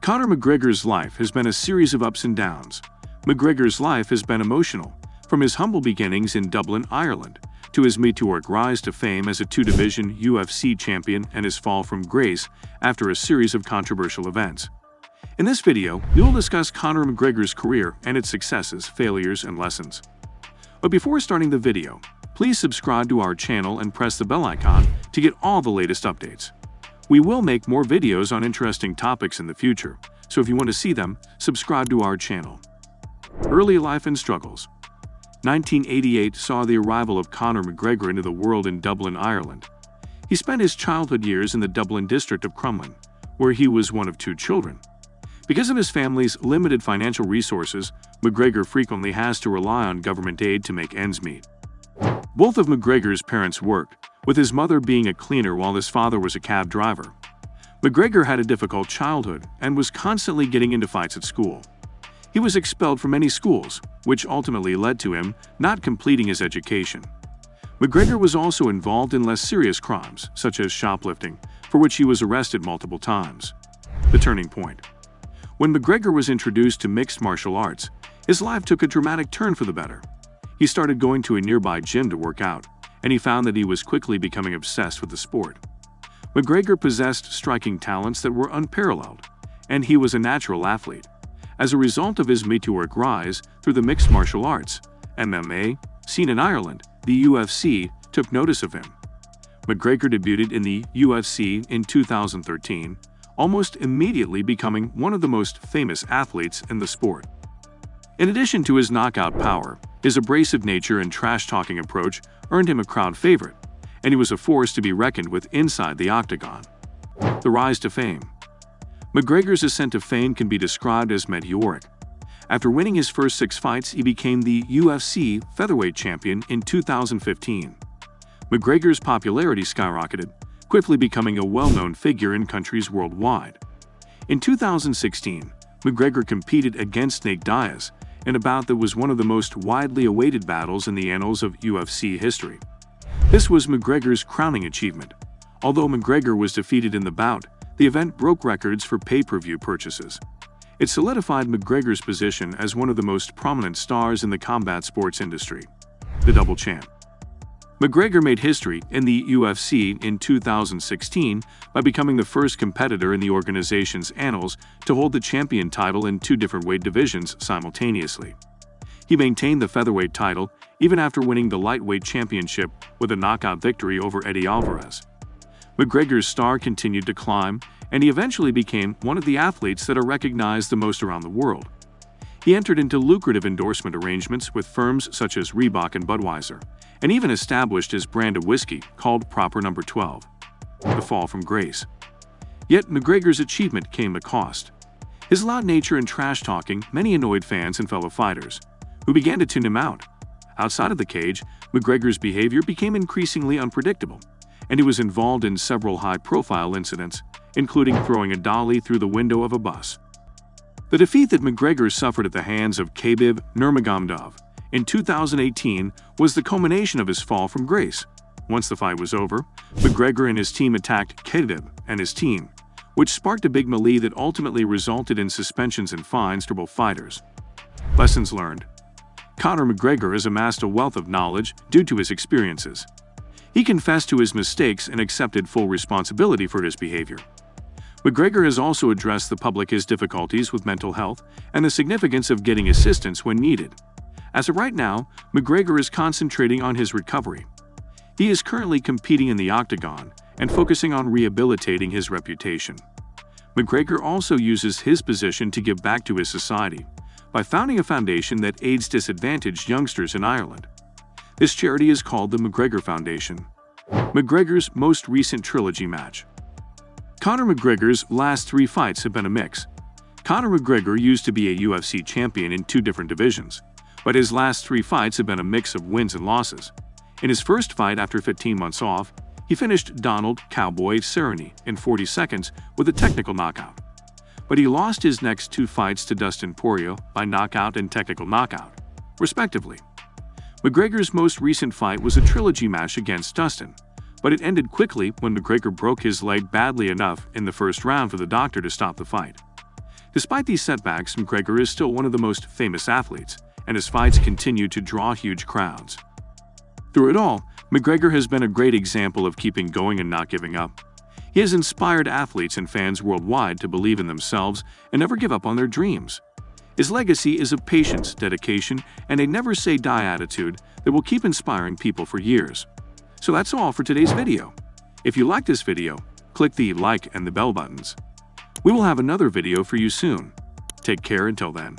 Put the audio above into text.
Conor McGregor's life has been a series of ups and downs. McGregor's life has been emotional, from his humble beginnings in Dublin, Ireland, to his meteoric rise to fame as a two-division UFC champion and his fall from grace after a series of controversial events. In this video, we will discuss Conor McGregor's career and its successes, failures, and lessons. But before starting the video, please subscribe to our channel and press the bell icon to get all the latest updates. We will make more videos on interesting topics in the future, so if you want to see them, subscribe to our channel. Early life and struggles. 1988 saw the arrival of Conor McGregor into the world in Dublin, Ireland. He spent his childhood years in the Dublin district of Crumlin, where he was one of two children. Because of his family's limited financial resources, McGregor frequently has to rely on government aid to make ends meet. Both of McGregor's parents worked, with his mother being a cleaner while his father was a cab driver. McGregor had a difficult childhood and was constantly getting into fights at school. He was expelled from many schools, which ultimately led to him not completing his education. McGregor was also involved in less serious crimes, such as shoplifting, for which he was arrested multiple times. The turning point. When McGregor was introduced to mixed martial arts, his life took a dramatic turn for the better. He started going to a nearby gym to work out, and he found that he was quickly becoming obsessed with the sport. McGregor possessed striking talents that were unparalleled, and he was a natural athlete. As a result of his meteoric rise through the mixed martial arts, MMA, scene in Ireland, the UFC took notice of him. McGregor debuted in the UFC in 2013, almost immediately becoming one of the most famous athletes in the sport. In addition to his knockout power, his abrasive nature and trash-talking approach earned him a crowd favorite, and he was a force to be reckoned with inside the octagon. The rise to fame. McGregor's ascent to fame can be described as meteoric. After winning his first 6 fights, he became the UFC featherweight champion in 2015. McGregor's popularity skyrocketed, quickly becoming a well-known figure in countries worldwide. In 2016, McGregor competed against Nate Diaz in a bout that was one of the most widely awaited battles in the annals of UFC history. This was McGregor's crowning achievement. Although McGregor was defeated in the bout, the event broke records for pay-per-view purchases. It solidified McGregor's position as one of the most prominent stars in the combat sports industry. The double champ. McGregor made history in the UFC in 2016 by becoming the first competitor in the organization's annals to hold the champion title in 2 different weight divisions simultaneously. He maintained the featherweight title even after winning the lightweight championship with a knockout victory over Eddie Alvarez. McGregor's star continued to climb, and he eventually became one of the athletes that are recognized the most around the world. He entered into lucrative endorsement arrangements with firms such as Reebok and Budweiser, and even established his brand of whiskey called Proper No. 12. The fall from grace. Yet McGregor's achievement came at a cost. His loud nature and trash-talking many annoyed fans and fellow fighters, who began to tune him out. Outside of the cage, McGregor's behavior became increasingly unpredictable, and he was involved in several high-profile incidents, including throwing a dolly through the window of a bus. The defeat that McGregor suffered at the hands of Khabib Nurmagomedov in 2018 was the culmination of his fall from grace. Once the fight was over, McGregor and his team attacked Khabib and his team, which sparked a big melee that ultimately resulted in suspensions and fines for both fighters. Lessons learned. Conor McGregor has amassed a wealth of knowledge due to his experiences. He confessed to his mistakes and accepted full responsibility for his behavior. McGregor has also addressed the public his difficulties with mental health and the significance of getting assistance when needed. As of right now, McGregor is concentrating on his recovery. He is currently competing in the octagon and focusing on rehabilitating his reputation. McGregor also uses his position to give back to his society by founding a foundation that aids disadvantaged youngsters in Ireland. This charity is called the McGregor Foundation. McGregor's most recent trilogy match. Conor McGregor's last 3 fights have been a mix. Conor McGregor used to be a UFC champion in 2 different divisions, but his last 3 fights have been a mix of wins and losses. In his first fight after 15 months off, he finished Donald "Cowboy" Cerrone in 40 seconds with a technical knockout. But he lost his next 2 fights to Dustin Poirier by knockout and technical knockout, respectively. McGregor's most recent fight was a trilogy match against Dustin, but it ended quickly when McGregor broke his leg badly enough in the first round for the doctor to stop the fight. Despite these setbacks, McGregor is still one of the most famous athletes, and his fights continue to draw huge crowds. Through it all, McGregor has been a great example of keeping going and not giving up. He has inspired athletes and fans worldwide to believe in themselves and never give up on their dreams. His legacy is of patience, dedication, and a never-say-die attitude that will keep inspiring people for years. So that's all for today's video. If you like this video, click the like and the bell buttons. We will have another video for you soon. Take care until then.